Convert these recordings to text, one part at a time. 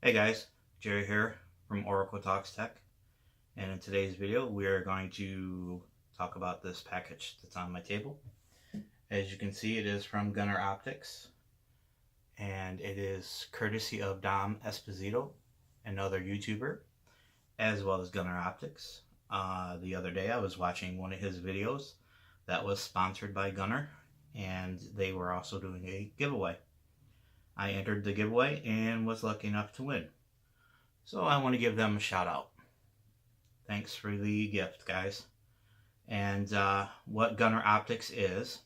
Hey guys, Jerry here from Oracle Talks Tech, and in today's video we are going to talk about this package that's on my table. As you can see, it is from Gunnar Optics, and it is courtesy of Dom Esposito, another YouTuber, as well as Gunnar Optics. The other day I was watching one of his videos that was sponsored by Gunnar, and they were also doing a giveaway. I entered the giveaway and was lucky enough to win. So I want to give them a shout out. Thanks for the gift, guys. And what Gunnar Optics is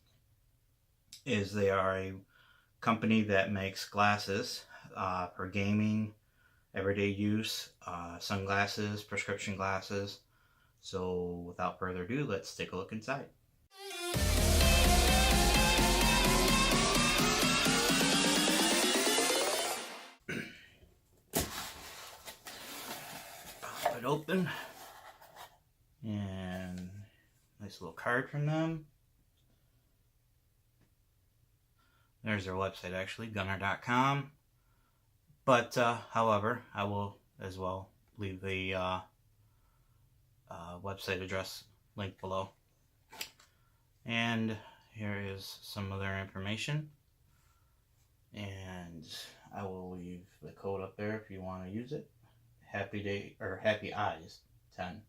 they are a company that makes glasses for gaming, everyday use, sunglasses, prescription glasses. So without further ado, let's take a look inside. Pop it open. And nice little card from them. There's their website, actually, gunnar.com. But, however, I will as well leave the website address linked below. And here is some of their information. And I will leave the code up there if you want to use it. Happy Eyes 10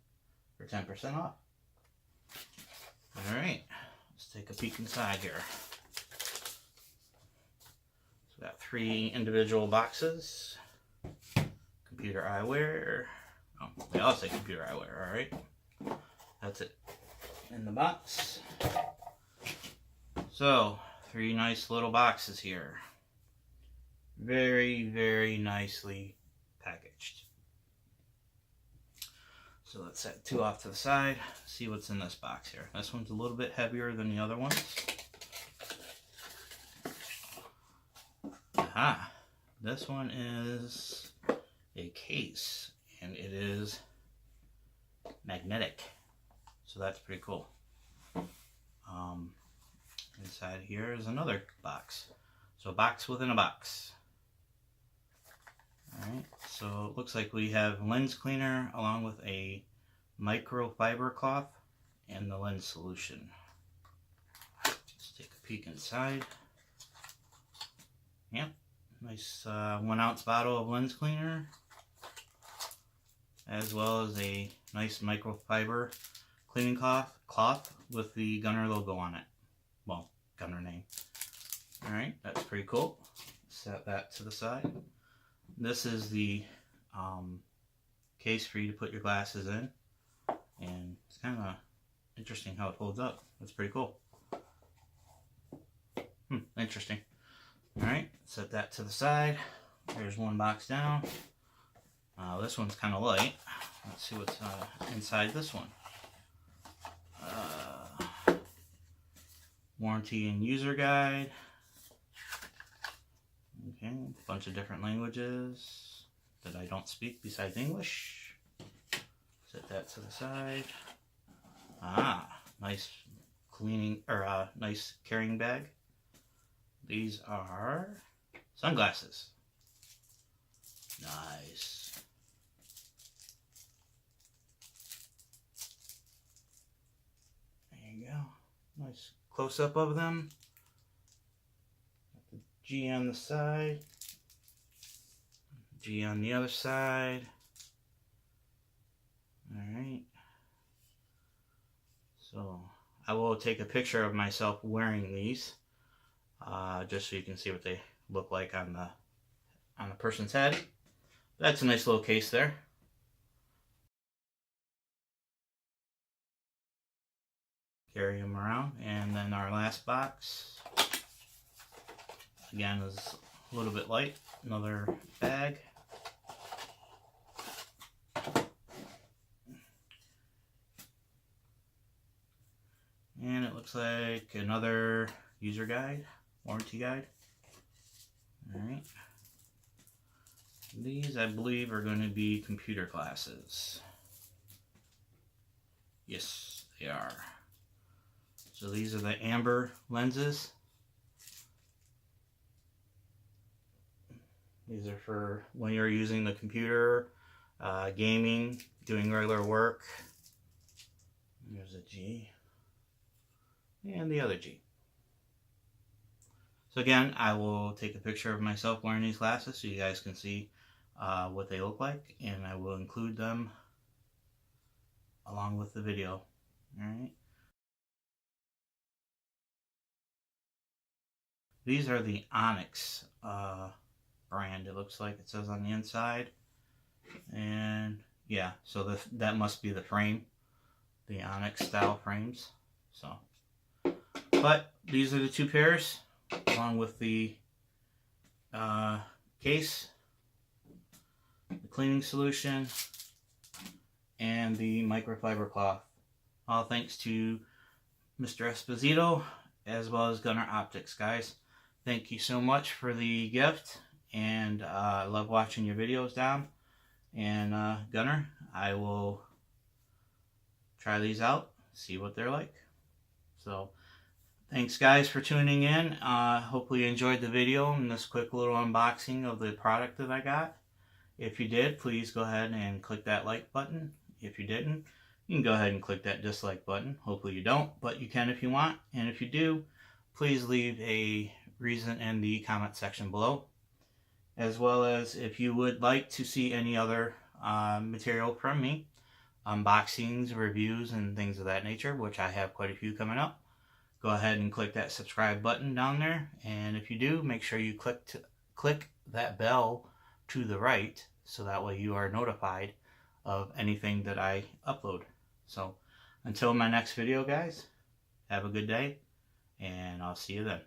for 10% off. Alright, let's take a peek inside here. So we got 3 individual boxes. Computer eyewear. Oh, they all say computer eyewear, alright. That's it in the box. So, 3 nice little boxes here. Very, very nicely packaged. So let's set 2 off to the side, see what's in this box here. This one's a little bit heavier than the other ones. Aha! This one is a case, and it is magnetic. So that's pretty cool. Inside here is another box. So a box within a box. Alright, so it looks like we have lens cleaner along with a microfiber cloth and the lens solution. Let's take a peek inside. Yep, nice 1 ounce bottle of lens cleaner, as well as a nice microfiber cleaning cloth with the Gunnar logo on it. Well, Gunnar name. Alright, that's pretty cool. Set that to the side. This is the case for you to put your glasses in, and it's kind of interesting how it holds up. That's pretty cool. Interesting. Alright, set that to the side. There's 1 box down. This one's kind of light. Let's see what's inside this one. Warranty and user guide. Okay, a bunch of different languages that I don't speak besides English. Set that to the side. Nice cleaning, or nice carrying bag. These are sunglasses. Nice. There you go. Nice close-up of them. G on the side, G on the other side. Alright. So I will take a picture of myself wearing these, just so you can see what they look like on the person's head. That's a nice little case there. Carry them around. And then our last box, again, is a little bit light. Another bag. And it looks like another user guide, warranty guide. Alright. These, I believe, are going to be computer glasses. Yes, they are. So these are the amber lenses. These are for when you're using the computer, gaming, doing regular work. There's a G. And the other G. So again, I will take a picture of myself wearing these glasses so you guys can see what they look like, and I will include them along with the video. Alright. These are the Onyx brand, it looks like it says on the inside. And yeah, so that must be the frame, the Onyx style frames. So, but these are the two pairs along with the case, the cleaning solution, and the microfiber cloth. All thanks to Mr. Esposito as well as Gunnar Optics, guys. Thank you so much for the gift, and I love watching your videos down. And Gunnar, I will try these out, see what they're like. So thanks guys for tuning in. Hopefully you enjoyed the video and this quick little unboxing of the product that I got. If you did, please go ahead and click that like button. If you didn't, you can go ahead and click that dislike button. Hopefully you don't, but you can if you want. And if you do, please leave a reason in the comment section below. As well as if you would like to see any other material from me, unboxings, reviews, and things of that nature, which I have quite a few coming up, go ahead and click that subscribe button down there. And if you do, make sure you click that bell to the right, so that way you are notified of anything that I upload. So until my next video, guys, have a good day, and I'll see you then.